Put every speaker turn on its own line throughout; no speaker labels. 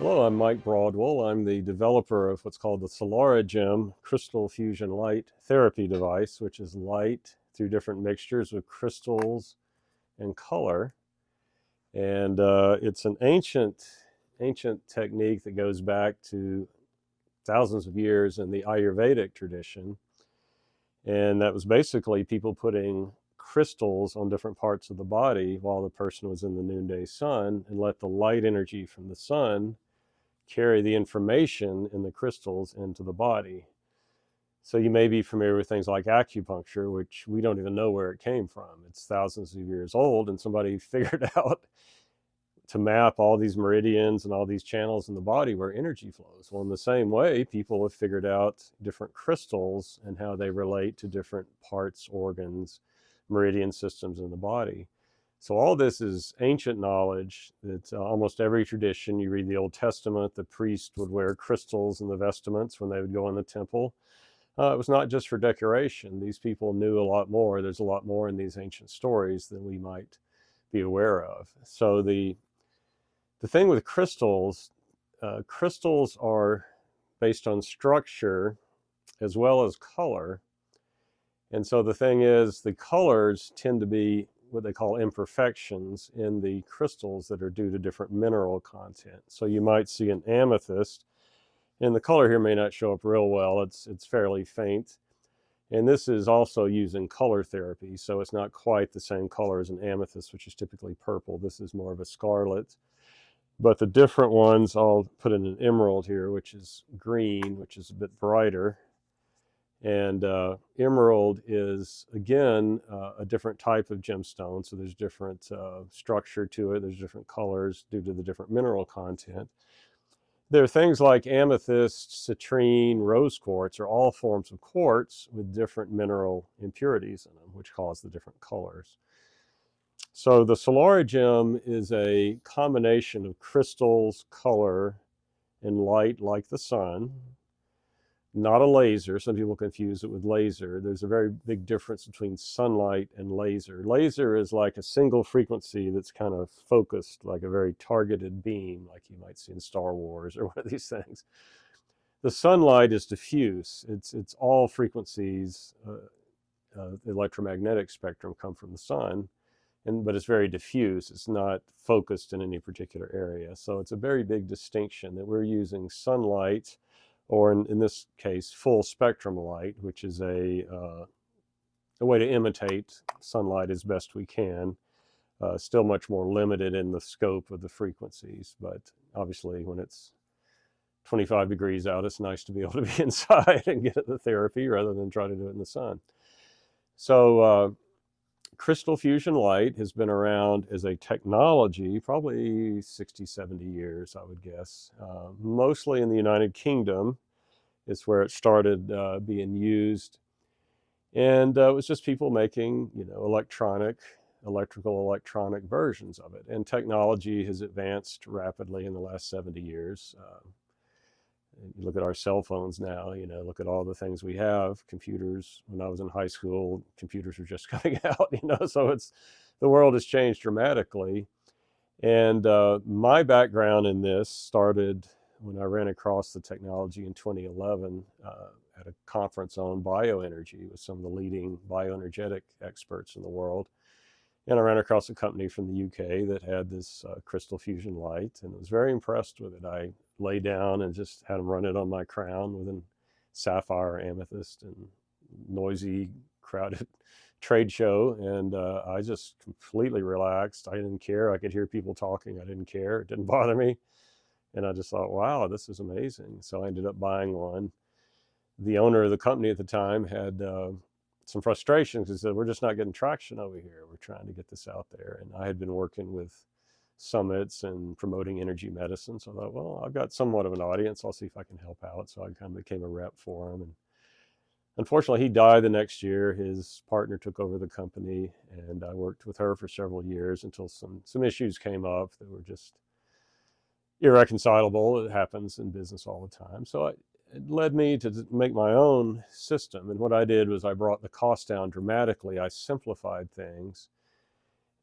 Hello, I'm Mike Broadwell. I'm the developer of what's called the SolaraGem Crystal Fusion Light Therapy device, which is light through different mixtures of crystals and color. And it's an ancient technique that goes back to thousands of years in the Ayurvedic tradition. And that was basically people putting crystals on different parts of the body while the person was in the noonday sun, and let the light energy from the sun carry the information in the crystals into the body. So you may be familiar with things like acupuncture, which we don't even know where it came from. It's thousands of years old, and somebody figured out to map all these meridians and all these channels in the body where energy flows. Well, in the same way, people have figured out different crystals and how they relate to different parts, organs, meridian systems in the body. So all this is ancient knowledge. It's almost every tradition. You read the Old Testament, the priest would wear crystals in the vestments when they would go in the temple. It was not just for decoration. These people knew a lot more. There's a lot more in these ancient stories than we might be aware of. So the thing with crystals, crystals are based on structure as well as color. And so the thing is, the colors tend to be what they call imperfections in the crystals that are due to different mineral content. So you might see an amethyst, and the color here may not show up real well. It's fairly faint. And this is also using color therapy, so it's not quite the same color as an amethyst, which is typically purple. This is more of a scarlet. But the different ones, I'll put in an emerald here, which is green, which is a bit brighter. And emerald is, again, a different type of gemstone. So there's different structure to it. There's different colors due to the different mineral content. There are things like amethyst, citrine, rose quartz are all forms of quartz with different mineral impurities in them, which cause the different colors. So the SolaraGem is a combination of crystals, color, and light like the sun. Not a laser. Some people confuse it with laser. There's a very big difference between sunlight and laser. Laser is like a single frequency that's kind of focused, like a very targeted beam, like you might see in Star Wars or one of these things. The sunlight is diffuse. It's all frequencies. The electromagnetic spectrum come from the sun, but it's very diffuse. It's not focused in any particular area. So it's a very big distinction that we're using sunlight, or in this case, full spectrum light, which is a way to imitate sunlight as best we can. Still much more limited in the scope of the frequencies, but obviously when it's 25 degrees out, it's nice to be able to be inside and get the therapy rather than try to do it in the sun. So crystal fusion light has been around as a technology probably 60, 70 years, I would guess. Mostly in the United Kingdom is where it started being used. And it was just people making, electrical electronic versions of it. And technology has advanced rapidly in the last 70 years. You look at our cell phones now, look at all the things we have. Computers, when I was in high school, computers were just coming out, so the world has changed dramatically. And my background in this started when I ran across the technology in 2011 at a conference on bioenergy with some of the leading bioenergetic experts in the world. And I ran across a company from the UK that had this crystal fusion light, and I was very impressed with it. I lay down and just had them run it on my crown with a sapphire, amethyst, and noisy, crowded trade show. And I just completely relaxed. I didn't care. I could hear people talking. I didn't care. It didn't bother me. And I just thought, wow, this is amazing. So I ended up buying one. The owner of the company at the time had some frustrations. He said, we're just not getting traction over here. We're trying to get this out there. And I had been working with summits and promoting energy medicine. So I thought, well, I've got somewhat of an audience. I'll see if I can help out. So I kind of became a rep for him. And unfortunately, he died the next year. His partner took over the company, and I worked with her for several years until some issues came up that were just irreconcilable. It happens in business all the time. So it led me to make my own system. And what I did was I brought the cost down dramatically. I simplified things.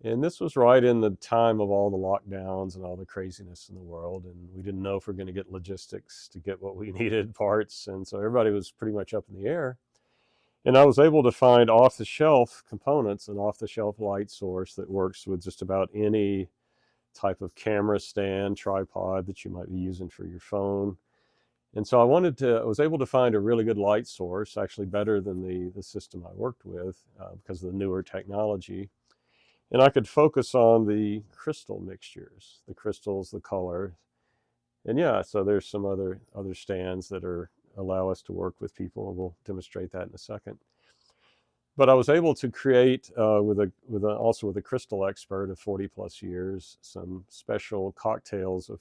And this was right in the time of all the lockdowns and all the craziness in the world. And we didn't know if we were going to get logistics to get what we needed, parts. And so everybody was pretty much up in the air. And I was able to find off-the-shelf components, an off-the-shelf light source that works with just about any type of camera stand, tripod that you might be using for your phone. And so I was able to find a really good light source, actually better than the system I worked with because of the newer technology. And I could focus on the crystal mixtures, the crystals, the color. And yeah, so there's some other stands that allow us to work with people, and we'll demonstrate that in a second. But I was able to create, also with a crystal expert of 40 plus years, some special cocktails of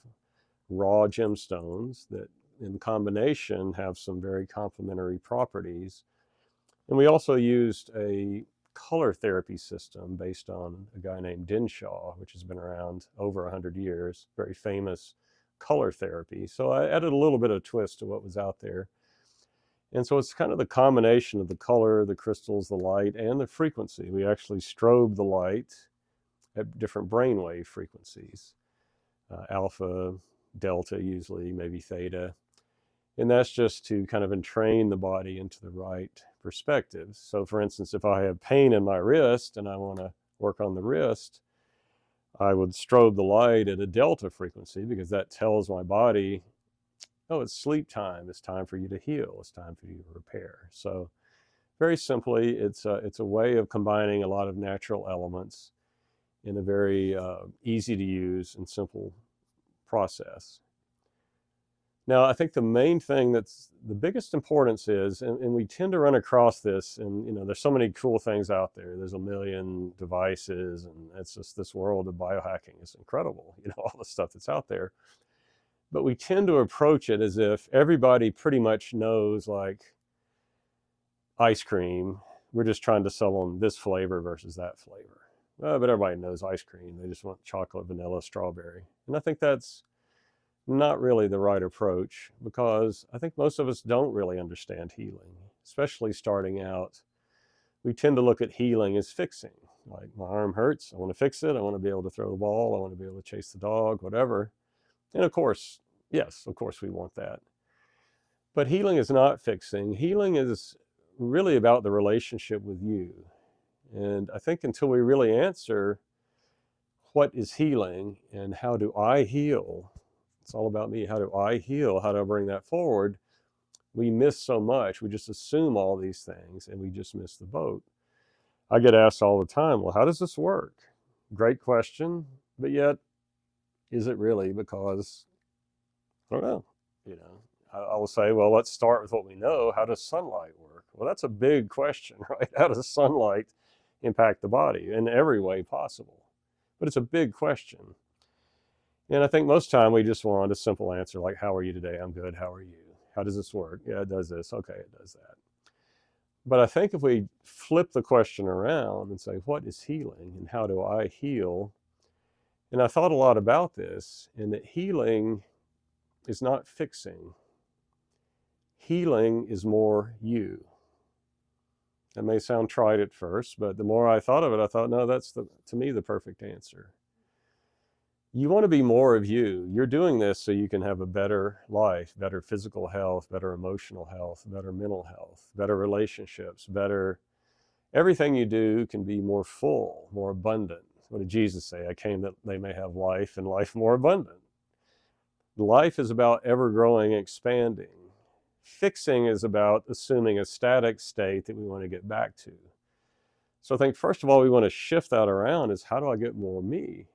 raw gemstones that in combination have some very complementary properties. And we also used a color therapy system based on a guy named Dinshaw, which has been around over 100 years, very famous color therapy. So I added a little bit of twist to what was out there. And so it's kind of the combination of the color, the crystals, the light, and the frequency. We actually strobe the light at different brainwave frequencies, alpha, delta usually, maybe theta. And that's just to kind of entrain the body into the right perspective. So for instance, if I have pain in my wrist and I want to work on the wrist, I would strobe the light at a delta frequency because that tells my body, oh, it's sleep time. It's time for you to heal. It's time for you to repair. So very simply, it's a way of combining a lot of natural elements in a very easy to use and simple process. Now, I think the main thing that's the biggest importance is, and we tend to run across this, and there's so many cool things out there. There's a million devices, and it's just this world of biohacking is incredible, all the stuff that's out there. But we tend to approach it as if everybody pretty much knows, like ice cream. We're just trying to sell them this flavor versus that flavor. But everybody knows ice cream. They just want chocolate, vanilla, strawberry. And I think that's not really the right approach, because I think most of us don't really understand healing, especially starting out. We tend to look at healing as fixing. Like, my arm hurts, I want to fix it. I want to be able to throw the ball. I want to be able to chase the dog, whatever. And of course, yes, of course we want that. But healing is not fixing. Healing is really about the relationship with you. And I think until we really answer what is healing and how do I heal, it's all about me. How do I heal? How do I bring that forward? We miss so much. We just assume all these things and we just miss the boat. I get asked all the time, well, how does this work? Great question. But yet, is it really? Because I don't know. I will say, well, let's start with what we know. How does sunlight work? Well, that's a big question, right? How does sunlight impact the body in every way possible? But it's a big question. And I think most time we just want a simple answer like, how are you today? I'm good. How are you? How does this work? Yeah, it does this. Okay, it does that. But I think if we flip the question around and say, what is healing and how do I heal? And I thought a lot about this, and that healing is not fixing. Healing is more you. That may sound trite at first, but the more I thought of it, I thought, no, that's to me the perfect answer. You want to be more of you. You're doing this so you can have a better life, better physical health, better emotional health, better mental health, better relationships, better. Everything you do can be more full, more abundant. What did Jesus say? I came that they may have life and life more abundant. Life is about ever growing and expanding. Fixing is about assuming a static state that we want to get back to. So I think first of all, we want to shift that around is, how do I get more me?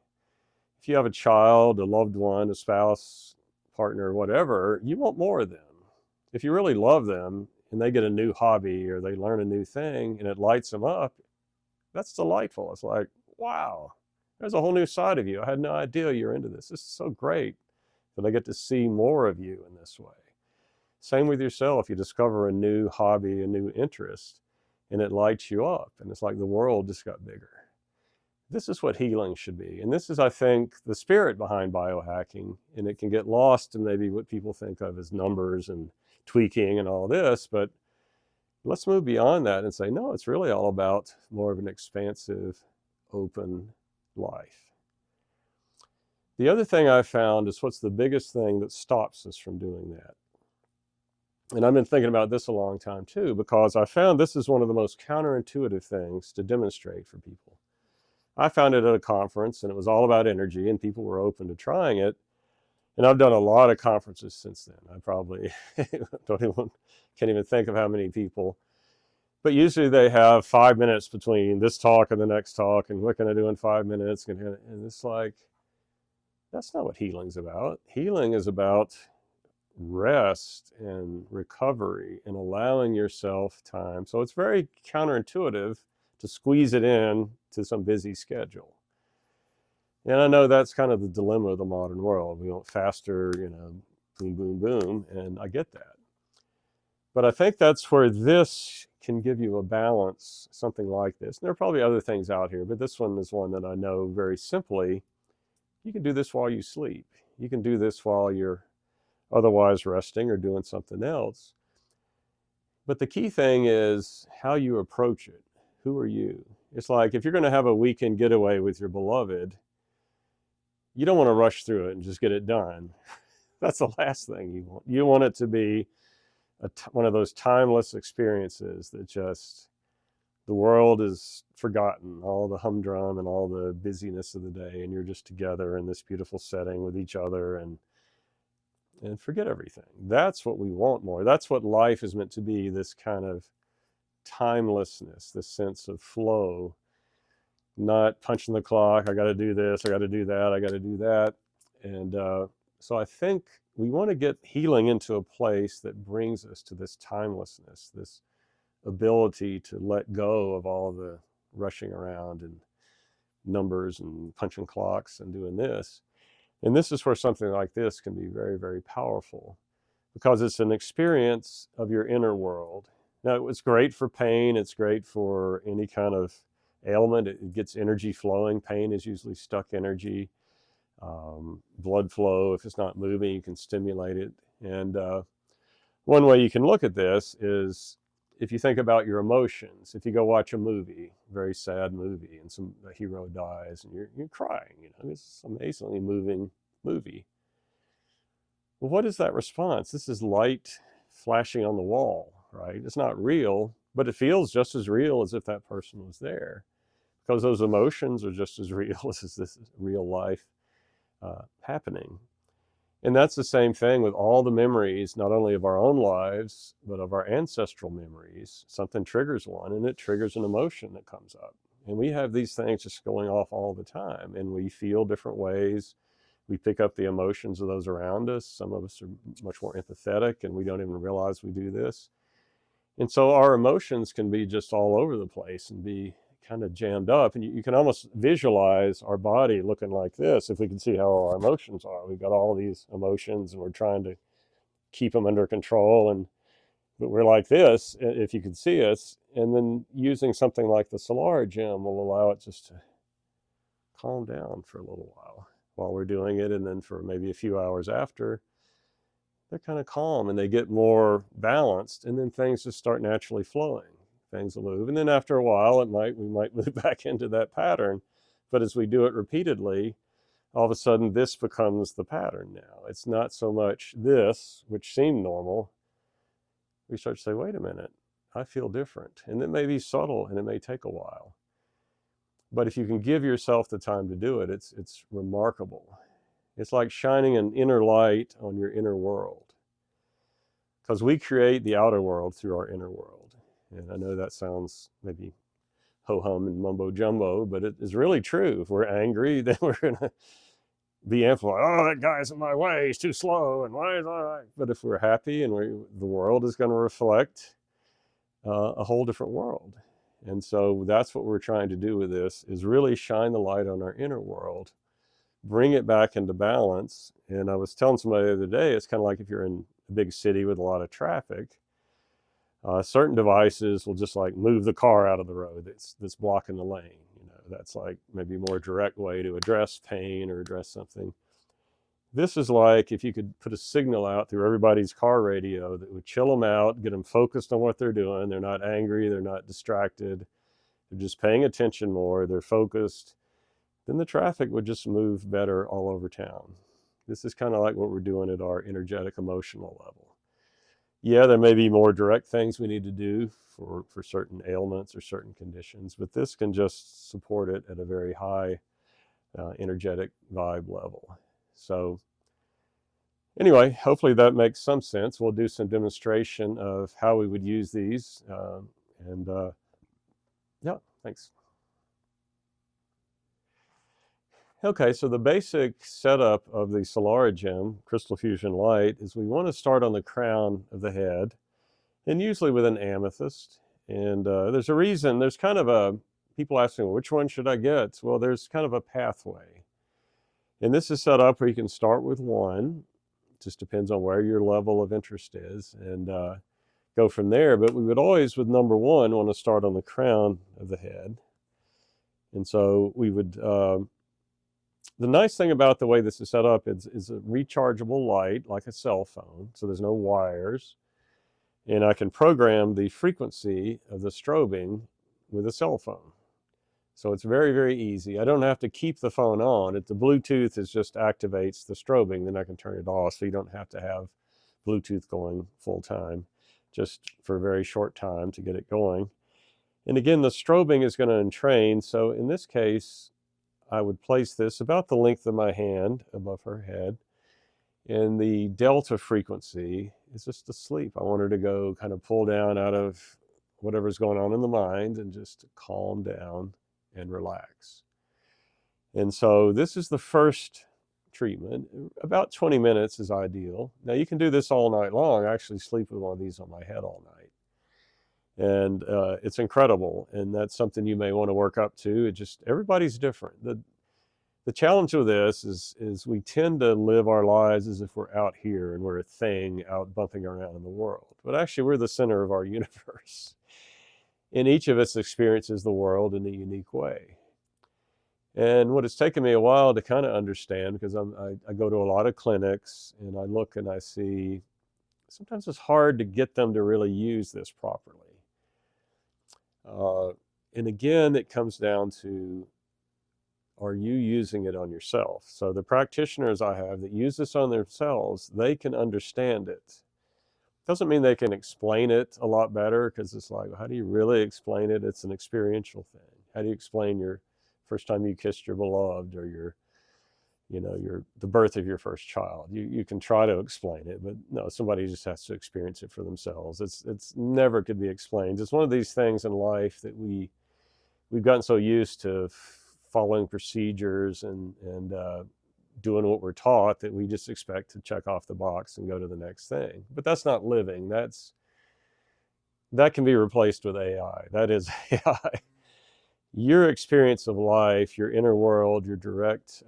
If you have a child, a loved one, a spouse, partner, whatever, you want more of them. If you really love them and they get a new hobby or they learn a new thing and it lights them up, that's delightful. It's like, wow, there's a whole new side of you. I had no idea you're into this. This is so great that I get to see more of you in this way. Same with yourself. You discover a new hobby, a new interest, and it lights you up. And it's like the world just got bigger. This is what healing should be. And this is, I think, the spirit behind biohacking. And it can get lost in maybe what people think of as numbers and tweaking and all this. But let's move beyond that and say, no, it's really all about more of an expansive, open life. The other thing I found is what's the biggest thing that stops us from doing that. And I've been thinking about this a long time too, because I found this is one of the most counterintuitive things to demonstrate for people. I found it at a conference and it was all about energy and people were open to trying it. And I've done a lot of conferences since then. I probably can't even think of how many people. But usually they have 5 minutes between this talk and the next talk, and what can I do in 5 minutes? And it's like, that's not what healing's about. Healing is about rest and recovery and allowing yourself time. So it's very counterintuitive to squeeze it in to some busy schedule. And I know that's kind of the dilemma of the modern world. We want faster, boom, boom, boom, and I get that. But I think that's where this can give you a balance, something like this. And there are probably other things out here, but this one is one that I know very simply. You can do this while you sleep. You can do this while you're otherwise resting or doing something else. But the key thing is how you approach it. Who are you? It's like if you're going to have a weekend getaway with your beloved, you don't want to rush through it and just get it done. That's the last thing you want. You want it to be one of those timeless experiences that just the world is forgotten, all the humdrum and all the busyness of the day, and you're just together in this beautiful setting with each other and forget everything. That's what we want more. That's what life is meant to be, this kind of timelessness, this sense of flow, not punching the clock. I got to do this, I got to do that, I got to do that. And so I think we want to get healing into a place that brings us to this timelessness, this ability to let go of all the rushing around and numbers and punching clocks and doing this. And this is where something like this can be very, very powerful because it's an experience of your inner world. Now, it's great for pain. It's great for any kind of ailment. It gets energy flowing. Pain is usually stuck energy. Blood flow, if it's not moving, you can stimulate it. And one way you can look at this is if you think about your emotions. If you go watch a movie, very sad movie, and a hero dies, and you're crying, it's an amazingly moving movie. Well, what is that response? This is light flashing on the wall, right? It's not real, but it feels just as real as if that person was there, because those emotions are just as real as this real life happening. And that's the same thing with all the memories, not only of our own lives, but of our ancestral memories. Something triggers one, and it triggers an emotion that comes up. And we have these things just going off all the time, and we feel different ways. We pick up the emotions of those around us. Some of us are much more empathetic, and we don't even realize we do this. And so our emotions can be just all over the place and be kind of jammed up, and you can almost visualize our body looking like this. If we can see how our emotions are, we've got all these emotions and we're trying to keep them under control, but we're like this, if you could see us. And then using something like the SolaraGem will allow it just to calm down for a little while we're doing it, and then for maybe a few hours after, they're kind of calm and they get more balanced, and then things just start naturally flowing. Things will move, and then after a while we might move back into that pattern. But as we do it repeatedly, all of a sudden this becomes the pattern now. It's not so much this, which seemed normal. We start to say, wait a minute, I feel different. And it may be subtle and it may take a while, but if you can give yourself the time to do it, it's remarkable. It's like shining an inner light on your inner world, because we create the outer world through our inner world. And I know that sounds maybe ho-hum and mumbo-jumbo, but it is really true. If we're angry, then we're going to be amplified. Oh, that guy's in my way. He's too slow. And why is that? But if we're happy, and the world is going to reflect a whole different world. And so that's what we're trying to do with this, is really shine the light on our inner world, bring it back into balance. And I was telling somebody the other day, it's kind of like if you're in a big city with a lot of traffic, certain devices will just like move the car out of the road that's blocking the lane. That's like maybe a more direct way to address pain or address something. This is like if you could put a signal out through everybody's car radio that would chill them out, get them focused on what they're doing. They're not angry, they're not distracted, they're just paying attention more, they're focused, then the traffic would just move better all over town. This is kind of like what we're doing at our energetic emotional level. Yeah, there may be more direct things we need to do for certain ailments or certain conditions, but this can just support it at a very high energetic vibe level. So anyway, hopefully that makes some sense. We'll do some demonstration of how we would use these. Yeah, thanks. Okay, so the basic setup of the SolaraGem crystal fusion light is we want to start on the crown of the head, and usually with an amethyst. And there's a reason, there's kind of a, people asking, well, which one should I get? Well, there's kind of a pathway. And this is set up where you can start with one, just depends on where your level of interest is, and go from there. But we would always, with number one, want to start on the crown of the head. And so we would, the nice thing about the way this is set up is a rechargeable light, like a cell phone, so there's no wires. And I can program the frequency of the strobing with a cell phone. So it's very, very easy. I don't have to keep the phone on. The Bluetooth just activates the strobing, then I can turn it off, so you don't have to have Bluetooth going full time, just for a very short time to get it going. And again, the strobing is going to entrain. So in this case, I would place this about the length of my hand above her head. And the delta frequency is just asleep. I want her to go kind of pull down out of whatever's going on in the mind and just calm down and relax. And so this is the first treatment. About 20 minutes is ideal. Now you can do this all night long. I actually sleep with one of these on my head all night. And it's incredible. And that's something you may want to work up to. It just, everybody's different. The challenge with this is we tend to live our lives as if we're out here and we're a thing out bumping around in the world. But actually we're the center of our universe. And each of us experiences the world in a unique way. And what it's taken me a while to kind of understand, because I go to a lot of clinics and I look and I see, sometimes it's hard to get them to really use this properly. And again, it comes down to, are you using it on yourself? So the practitioners I have that use this on themselves, they can understand it. Doesn't mean they can explain it a lot better, because it's like, how do you really explain it? It's an experiential thing. How do you explain your first time you kissed your beloved, or the birth of your first child? You can try to explain it, but no, somebody just has to experience it for themselves. It's never could be explained. It's one of these things in life that we've gotten so used to following procedures and doing what we're taught that we just expect to check off the box and go to the next thing. But that's not living. That can be replaced with AI. That is AI. Your experience of life, your inner world, your direct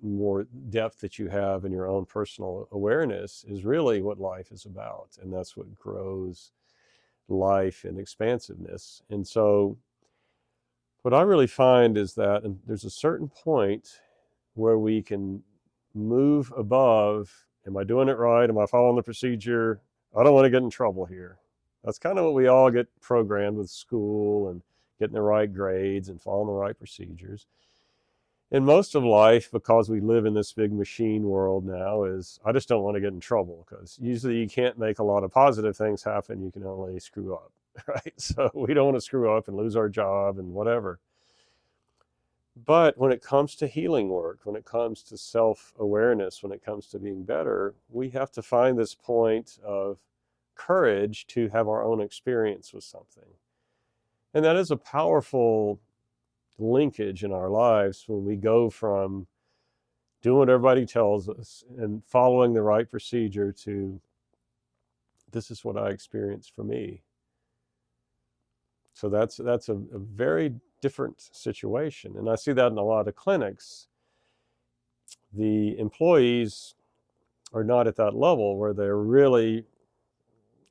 more depth that you have in your own personal awareness is really what life is about. And that's what grows life and expansiveness. And so what I really find is that, and there's a certain point where we can move above, am I doing it right? Am I following the procedure? I don't want to get in trouble here. That's kind of what we all get programmed with school and getting the right grades and following the right procedures. And most of life, because we live in this big machine world now, is I just don't want to get in trouble, because usually you can't make a lot of positive things happen. You can only screw up, right? So we don't want to screw up and lose our job and whatever. But when it comes to healing work, when it comes to self-awareness, when it comes to being better, we have to find this point of courage to have our own experience with something. And that is a powerful linkage in our lives when we go from doing what everybody tells us and following the right procedure to, this is what I experienced for me. So that's a very different situation. And I see that in a lot of clinics. The employees are not at that level where they're really,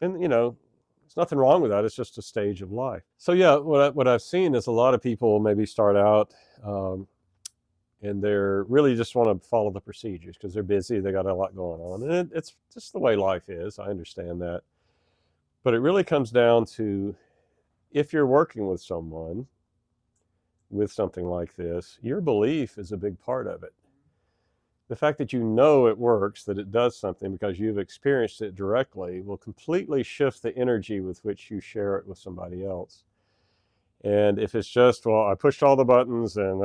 and there's nothing wrong with that. It's just a stage of life. So yeah, what I've seen is a lot of people maybe start out and they're really just want to follow the procedures because they're busy, they got a lot going on. And it's just the way life is. I understand that. But it really comes down to, if you're working with someone, with something like this, your belief is a big part of it. The fact that you know it works, that it does something because you've experienced it directly, will completely shift the energy with which you share it with somebody else. And if it's just, well, I pushed all the buttons and,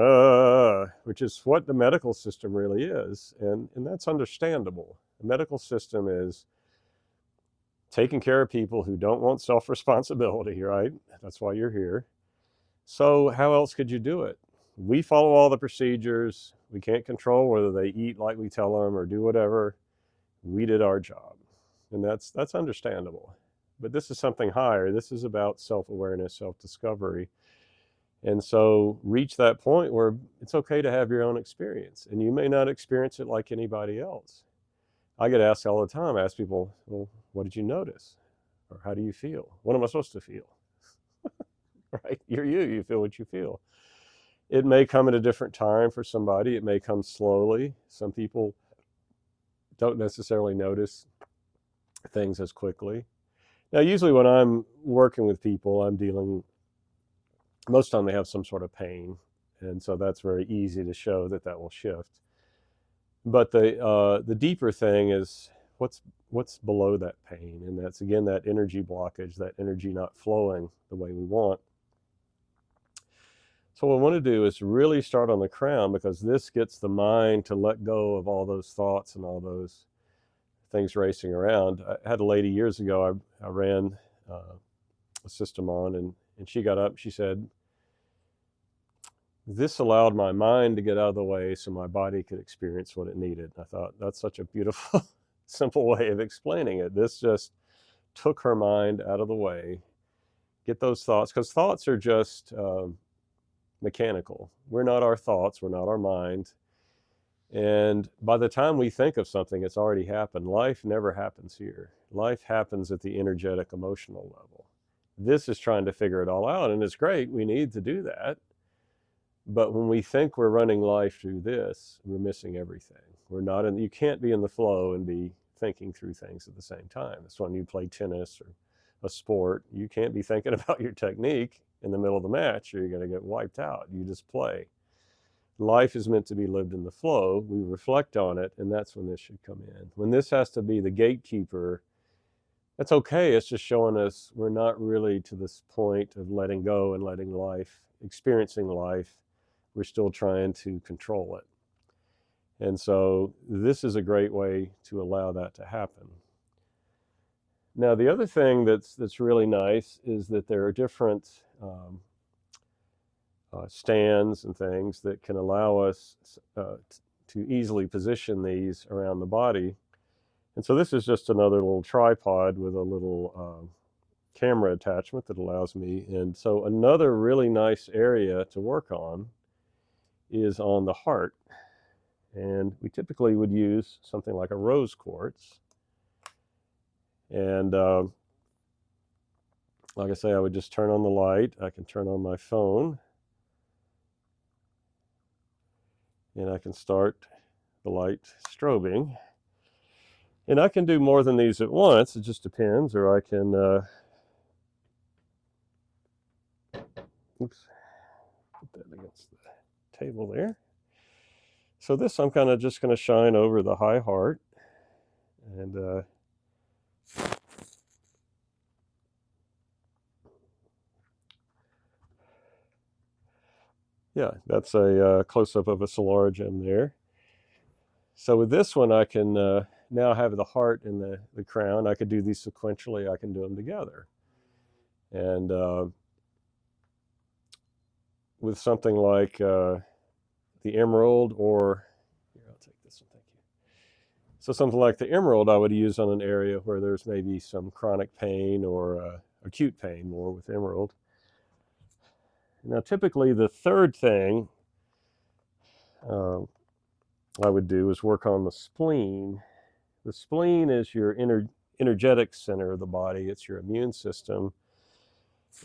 which is what the medical system really is, and that's understandable. The medical system is taking care of people who don't want self-responsibility, right? That's why you're here. So how else could you do it? We follow all the procedures. We can't control whether they eat like we tell them or do whatever. We did our job, and that's understandable. But this is something higher. This is about self-awareness, self-discovery. And so reach that point where it's okay to have your own experience, and you may not experience it like anybody else. I get asked all the time, I ask people, well, what did you notice? Or how do you feel? What am I supposed to feel? Right? You're you feel what you feel. It may come at a different time for somebody. It may come slowly. Some people don't necessarily notice things as quickly. Now, usually when I'm working with people, I'm dealing, most of the time they have some sort of pain. And so that's very easy to show that that will shift. But the deeper thing is what's below that pain. And that's, again, that energy blockage, that energy not flowing the way we want. So what I want to do is really start on the crown, because this gets the mind to let go of all those thoughts and all those things racing around. I had a lady years ago, I ran a system on, and she got up, she said, this allowed my mind to get out of the way so my body could experience what it needed. I thought, that's such a beautiful, simple way of explaining it. This just took her mind out of the way. Get those thoughts, because thoughts are just mechanical. We're not our thoughts, we're not our mind. And by the time we think of something, it's already happened. Life never happens here. Life happens at the energetic, emotional level. This is trying to figure it all out, and it's great. We need to do that. But when we think we're running life through this, we're missing everything. We're not in, you can't be in the flow and be thinking through things at the same time. It's when you play tennis or a sport, you can't be thinking about your technique in the middle of the match, or you're going to get wiped out. You just play. Life is meant to be lived in the flow. We reflect on it, and that's when this should come in. When this has to be the gatekeeper, that's okay. It's just showing us we're not really to this point of letting go and letting life, experiencing life. We're still trying to control it. And so this is a great way to allow that to happen. Now, the other thing that's really nice is that there are different stands and things that can allow us to easily position these around the body. And so this is just another little tripod with a little camera attachment that allows me. And so another really nice area to work on is on the heart. And we typically would use something like a rose quartz. And like I say, I would just turn on the light. I can turn on my phone, and I can start the light strobing. And I can do more than these at once. It just depends. Or I can, oops, put that against the table there. So this I'm kind of just going to shine over the high heart. And yeah, that's a close-up of a SolaraGem there. So with this one, I can now have the heart and the crown. I could do these sequentially. I can do them together. And with something like the emerald, or here, I'll take this one, thank you. So something like the emerald I would use on an area where there's maybe some chronic pain or acute pain, more with emerald. Now, typically the third thing I would do is work on the spleen. The spleen is your energetic center of the body. It's your immune system.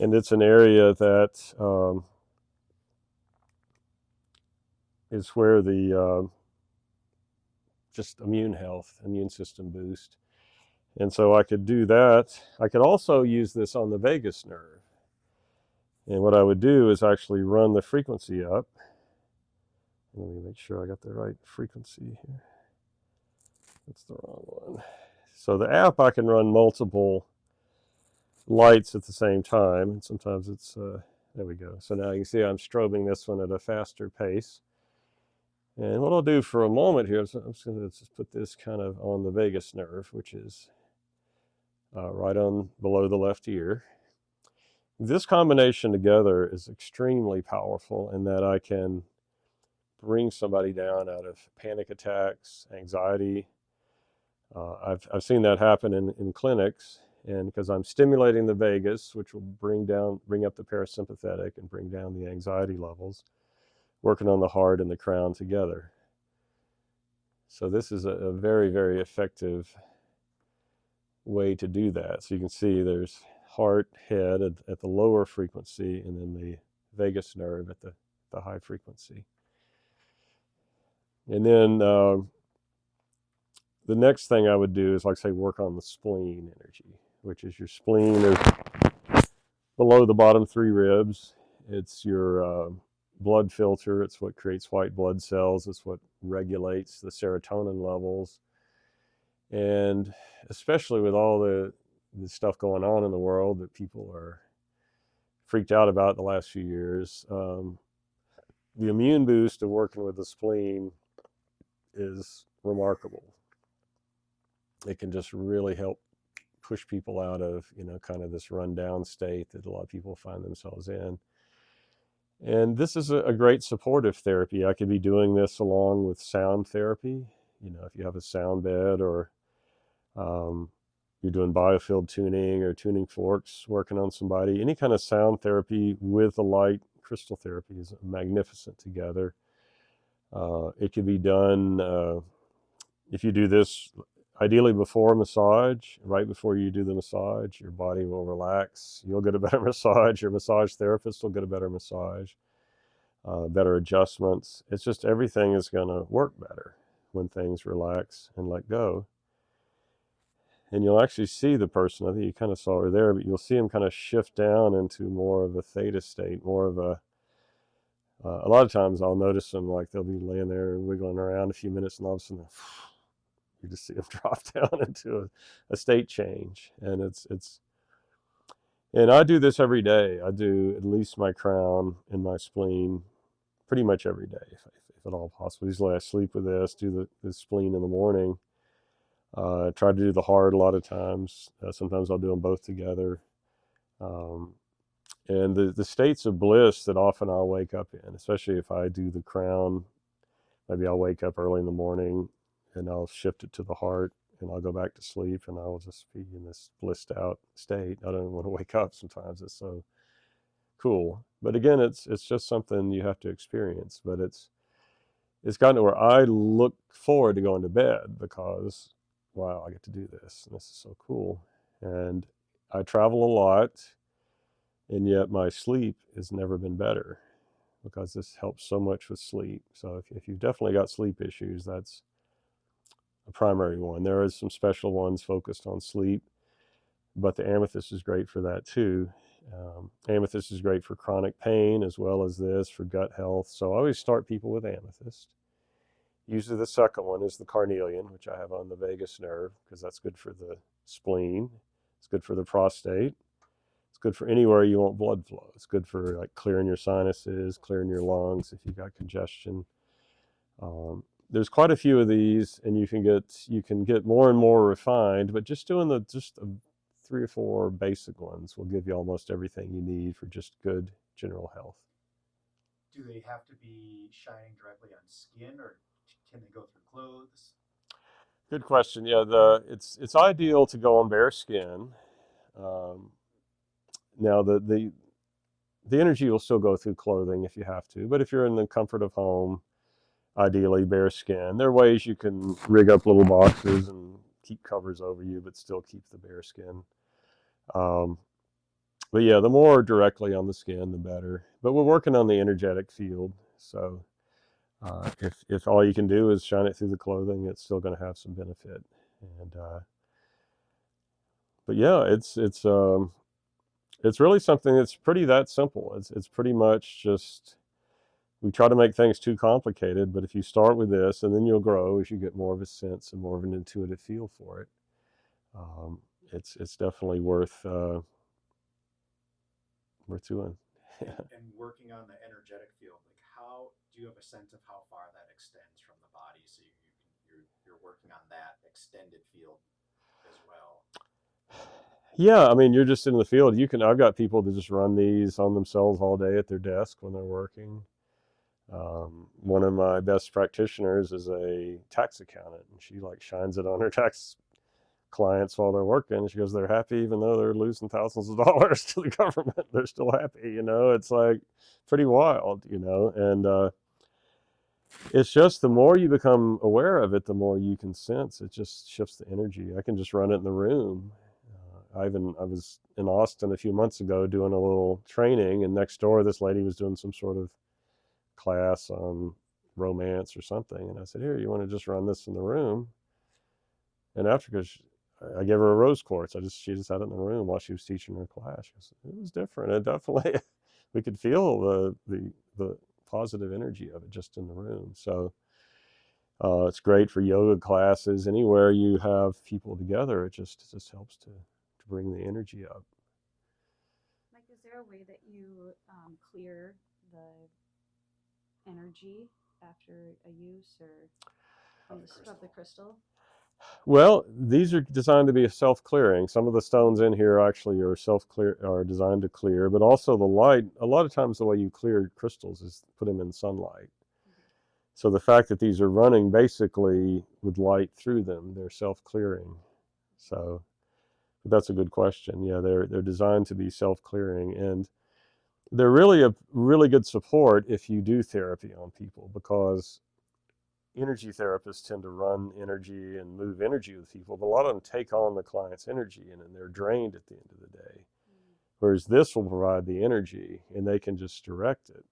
And it's an area that is where the just immune health, immune system boost. And so I could do that. I could also use this on the vagus nerve. And what I would do is actually run the frequency up. Let me make sure I got the right frequency here. That's the wrong one. So the app, I can run multiple lights at the same time, and sometimes it's, there we go. So now you can see I'm strobing this one at a faster pace. And what I'll do for a moment here is I'm just going to just put this kind of on the vagus nerve, which is right on below the left ear. This combination together is extremely powerful in that I can bring somebody down out of panic attacks, anxiety. I've seen that happen in clinics, and because I'm stimulating the vagus, which will bring up the parasympathetic and bring down the anxiety levels, working on the heart and the crown together. So this is a very, very effective way to do that. So you can see there's heart, head at the lower frequency, and then the vagus nerve at the high frequency. And then the next thing I would do is, like say, work on the spleen energy, which is your spleen is below the bottom 3 ribs. It's your blood filter. It's what creates white blood cells. It's what regulates the serotonin levels. And especially with all the stuff going on in the world that people are freaked out about the last few years, the immune boost of working with the spleen is remarkable. It can just really help push people out of, kind of this rundown state that a lot of people find themselves in. And this is a great supportive therapy. I could be doing this along with sound therapy. If you have a sound bed, or you're doing biofield tuning or tuning forks, working on somebody, any kind of sound therapy with the light crystal therapy is magnificent together. It can be done, if you do this ideally before a massage. Right before you do the massage, your body will relax. You'll get a better massage. Your massage therapist will get a better massage, better adjustments. It's just everything is going to work better when things relax and let go. And you'll actually see the person, I think you kind of saw her there, but you'll see them kind of shift down into more of a theta state, more of a lot of times I'll notice them, like they'll be laying there wiggling around a few minutes, and all of a sudden you just see them drop down into a state change. And and I do this every day. I do at least my crown and my spleen pretty much every day, if at all possible. Usually I sleep with this, do the spleen in the morning. I try to do the heart a lot of times. Sometimes I'll do them both together. And the states of bliss that often I'll wake up in, especially if I do the crown, maybe I'll wake up early in the morning and I'll shift it to the heart, and I'll go back to sleep, and I'll just be in this blissed out state. I don't want to wake up sometimes. It's so cool. But again, it's just something you have to experience. But it's gotten to where I look forward to going to bed because, wow, I get to do this, and this is so cool. And I travel a lot, and yet my sleep has never been better because this helps so much with sleep. So if you've definitely got sleep issues, that's a primary one. There is some special ones focused on sleep, but the amethyst is great for that too. Amethyst is great for chronic pain as well as this, for gut health. So I always start people with amethyst. Usually the second one is the carnelian, which I have on the vagus nerve, because that's good for the spleen. It's good for the prostate. It's good for anywhere you want blood flow. It's good for like clearing your sinuses, clearing your lungs if you've got congestion. There's quite a few of these, and you can get more and more refined, but just doing the 3 or 4 basic ones will give you almost everything you need for just good general health.
Do they have to be shining directly on skin, or can they go through clothes?
Good question. Yeah, it's ideal to go on bare skin. Now the energy will still go through clothing if you have to, but if you're in the comfort of home, ideally bare skin. There are ways you can rig up little boxes and keep covers over you, but still keep the bare skin. But yeah, the more directly on the skin, the better. But we're working on the energetic field, so if all you can do is shine it through the clothing, it's still going to have some benefit. And but yeah, it's it's really something that's pretty that simple. It's pretty much just, we try to make things too complicated, but if you start with this, and then you'll grow as you get more of a sense and more of an intuitive feel for it. It's definitely worth doing.
And working on the energetic field, like how do you have a sense of how far that extends from the body? So you're working on that extended field as well.
Yeah, I mean, you're just in the field. I've got people that just run these on themselves all day at their desk when they're working. One of my best practitioners is a tax accountant, and she like shines it on her tax clients while they're working. She goes, they're happy even though they're losing thousands of dollars to the government. They're still happy, It's like pretty wild, and it's just the more you become aware of it, the more you can sense. It just shifts the energy. I can just run it in the room. I was in Austin a few months ago doing a little training, and next door this lady was doing some sort of class on romance or something, and I said, here, you want to just run this in the room? And after, because I gave her a rose quartz, she just had it in the room while she was teaching her class. It was different. It definitely, we could feel the positive energy of it just in the room. So it's great for yoga classes, anywhere you have people together. It just helps to bring the energy up.
Mike, is there a way that you clear the energy after a use, or of the crystal?
Well, these are designed to be self-clearing. Some of the stones in here actually are designed to clear, but also the light. A lot of times the way you clear crystals is put them in sunlight. So the fact that these are running basically with light through them, they're self-clearing. So that's a good question. Yeah, they're designed to be self-clearing, and they're really a really good support if you do therapy on people, because energy therapists tend to run energy and move energy with people, but a lot of them take on the client's energy, and then they're drained at the end of the day. Whereas this will provide the energy, and they can just direct it.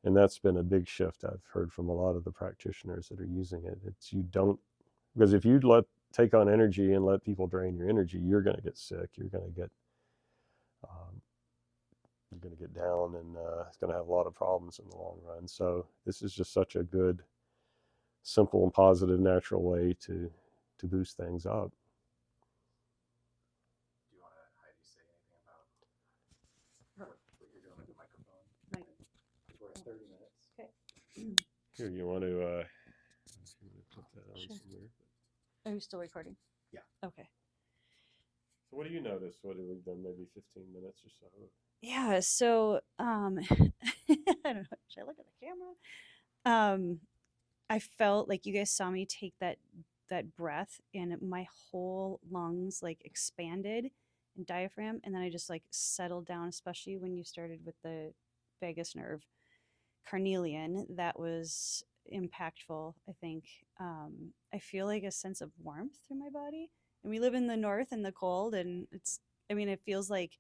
And that's been a big shift I've heard from a lot of the practitioners that are using it. Because if you take on energy and let people drain your energy, you're going to get sick. You're going to get down, and it's going to have a lot of problems in the long run. So this is just such a good, simple and positive, natural way to boost things up.
Do you want to, Heidi, say anything about what you're doing with the microphone?
Right.
We're at 30 minutes.
Okay.
Here, you want to put that on
Sure.
somewhere?
Are you still recording?
Yeah.
Okay.
So what do you notice? What have we done? Maybe 15 minutes or so?
Yeah. So I don't know. Should I look at the camera? I felt like you guys saw me take that breath, and my whole lungs like expanded and diaphragm, and then I just like settled down, especially when you started with the vagus nerve carnelian. That was impactful, I think. I feel like a sense of warmth through my body, and we live in the north in the cold, and it feels like,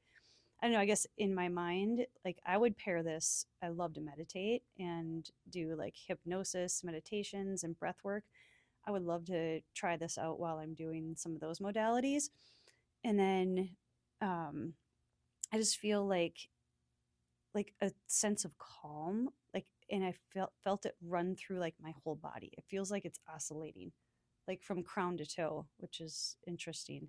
I don't know, I guess in my mind, like I would pair this. I love to meditate and do like hypnosis meditations and breath work. I would love to try this out while I'm doing some of those modalities. And then I just feel like a sense of calm, and I felt it run through like my whole body. It feels like it's oscillating, like from crown to toe, which is interesting.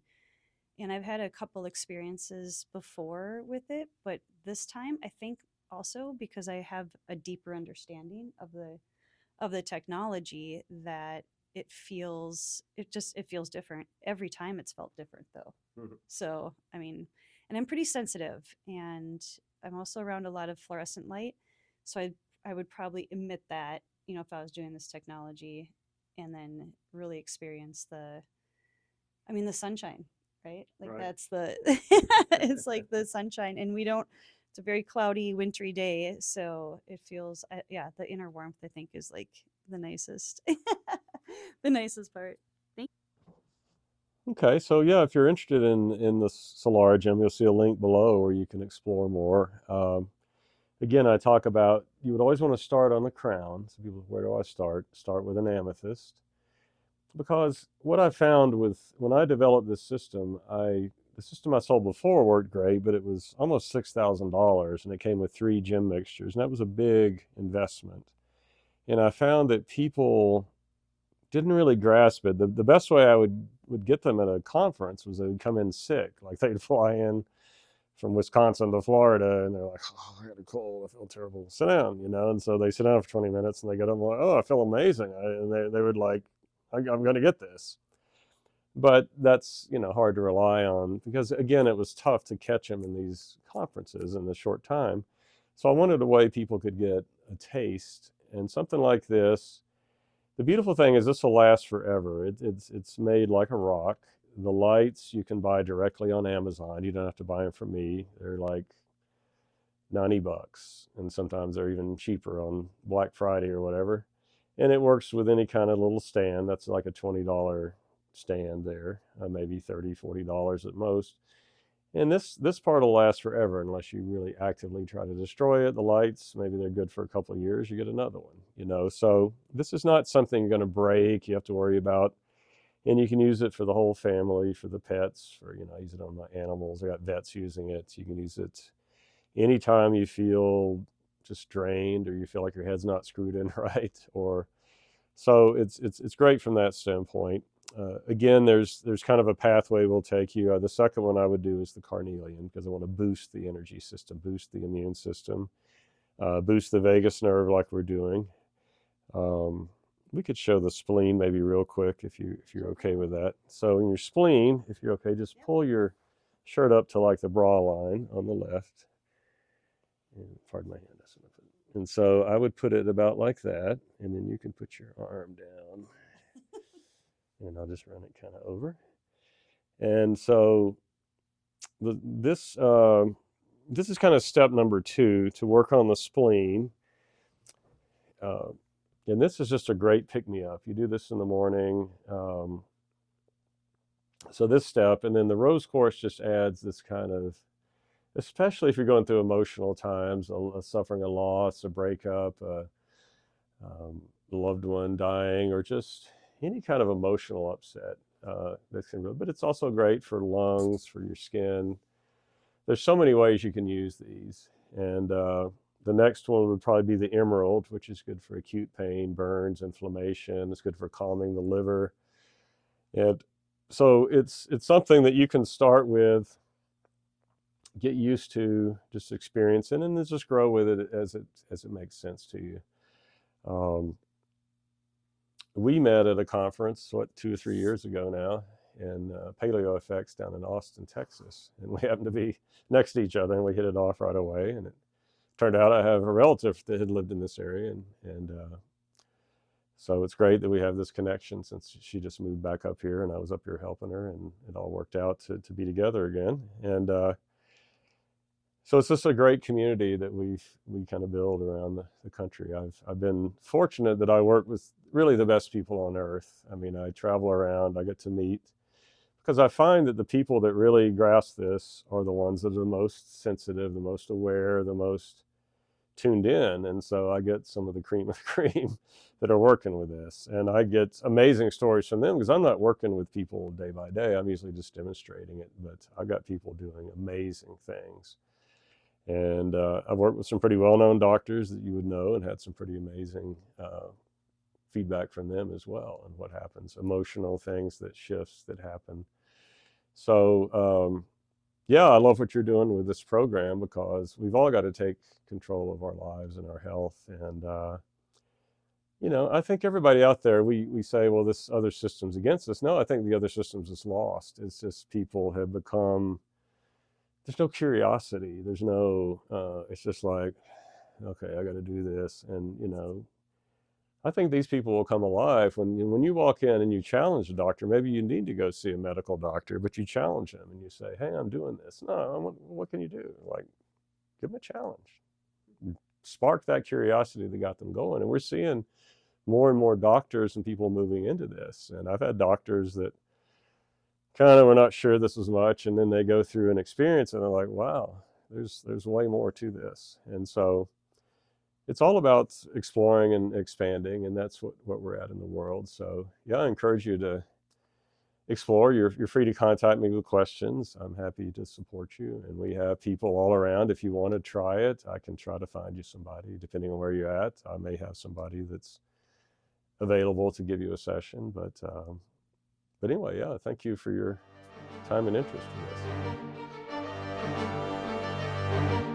And I've had a couple experiences before with it, but this time I think also because I have a deeper understanding of the technology, that it feels different. Every time it's felt different though.
Mm-hmm.
So, I mean, and I'm pretty sensitive, and I'm also around a lot of fluorescent light. So I would probably emit that, if I was doing this technology, and then really experience the sunshine, right? Like
Right.
that's it's like the sunshine, and it's a very cloudy, wintry day. So it feels, the inner warmth, I think, is like the nicest, the nicest part.
Okay, so yeah, if you're interested in the SolaraGem, you'll see a link below where you can explore more. Again, I talk about, you would always want to start on the crown. So people, where do I start? Start with an amethyst. Because what I found when I developed this system, the the system I sold before worked great, but it was almost $6,000, and it came with 3 gem mixtures, and that was a big investment. And I found that people didn't really grasp it. The best way I would get them at a conference was they would come in sick. Like they'd fly in from Wisconsin to Florida, and they're like, oh, I got a cold, I feel terrible. Sit down, And so they sit down for 20 minutes, and they get up and like, oh, I feel amazing. And they would like, I'm going to get this. But that's, hard to rely on because, again, it was tough to catch them in these conferences in a short time. So I wanted a way people could get a taste. And something like this, the beautiful thing is this will last forever. It's made like a rock. The lights you can buy directly on Amazon. You don't have to buy them from me. They're like $90, and sometimes they're even cheaper on Black Friday or whatever. And it works with any kind of little stand. That's like a $20 stand there, maybe $30, $40 at most. And this part will last forever unless you really actively try to destroy it. The lights, maybe they're good for a couple of years, you get another one, So this is not something you're going to break, you have to worry about. And you can use it for the whole family, for the pets, for, I use it on my animals. I got vets using it. You can use it anytime you feel just drained or you feel like your head's not screwed in right. So it's great from that standpoint. Again, there's kind of a pathway we'll take you. The second one I would do is the carnelian because I want to boost the energy system, boost the immune system, boost the vagus nerve like we're doing. We could show the spleen maybe real quick if you're okay with that. So in your spleen, if you're okay, just pull your shirt up to like the bra line on the left. And pardon my hand. And so I would put it about like that, and then you can put your arm down. And I'll just run it kind of over. And so this is kind of step number 2 to work on the spleen. And this is just a great pick-me-up. You do this in the morning. So this step, and then the rose quartz just adds this kind of, especially if you're going through emotional times, suffering a loss, a breakup, a loved one dying, or just any kind of emotional upset. But it's also great for lungs, for your skin. There's so many ways you can use these. And the next one would probably be the emerald, which is good for acute pain, burns, inflammation. It's good for calming the liver. And so it's something that you can start with, get used to, just experiencing, and then just grow with it as it makes sense to you. We met at a conference, 2 or 3 years ago now, in Paleo Effects down in Austin, Texas. And we happened to be next to each other, and we hit it off right away. And it turned out I have a relative that had lived in this area. And so it's great that we have this connection since she just moved back up here, and I was up here helping her, and it all worked out to be together again. And so it's just a great community that we kind of build around the country. I've been fortunate that I work with really the best people on earth. I mean, I travel around, I get to meet, because I find that the people that really grasp this are the ones that are the most sensitive, the most aware, the most tuned in. And so I get some of the cream of the cream that are working with this. And I get amazing stories from them because I'm not working with people day by day. I'm usually just demonstrating it, but I've got people doing amazing things. And I've worked with some pretty well-known doctors that you would know and had some pretty amazing feedback from them as well, and what happens, emotional things, shifts that happen. So yeah, I love what you're doing with this program because we've all got to take control of our lives and our health. And I think everybody out there, we say, well, this other system's against us. No, I think the other system's just lost. It's just people have become, there's no curiosity. There's no, it's just like, okay, I got to do this. And, I think these people will come alive when you walk in and you challenge a doctor. Maybe you need to go see a medical doctor, but you challenge them and you say, hey, I'm doing this. No, what can you do? Like, give them a challenge. Spark that curiosity that got them going. And we're seeing more and more doctors and people moving into this. And I've had doctors that kind of were not sure this was much, and then they go through an experience and they're like, wow, there's way more to this. And so it's all about exploring and expanding, and that's what we're at in the world. So yeah, I encourage you to explore, you're free to contact me with questions. I'm happy to support you. And we have people all around. If you want to try it, I can try to find you somebody, depending on where you're at. I may have somebody that's available to give you a session. But anyway, yeah, thank you for your time and interest in this.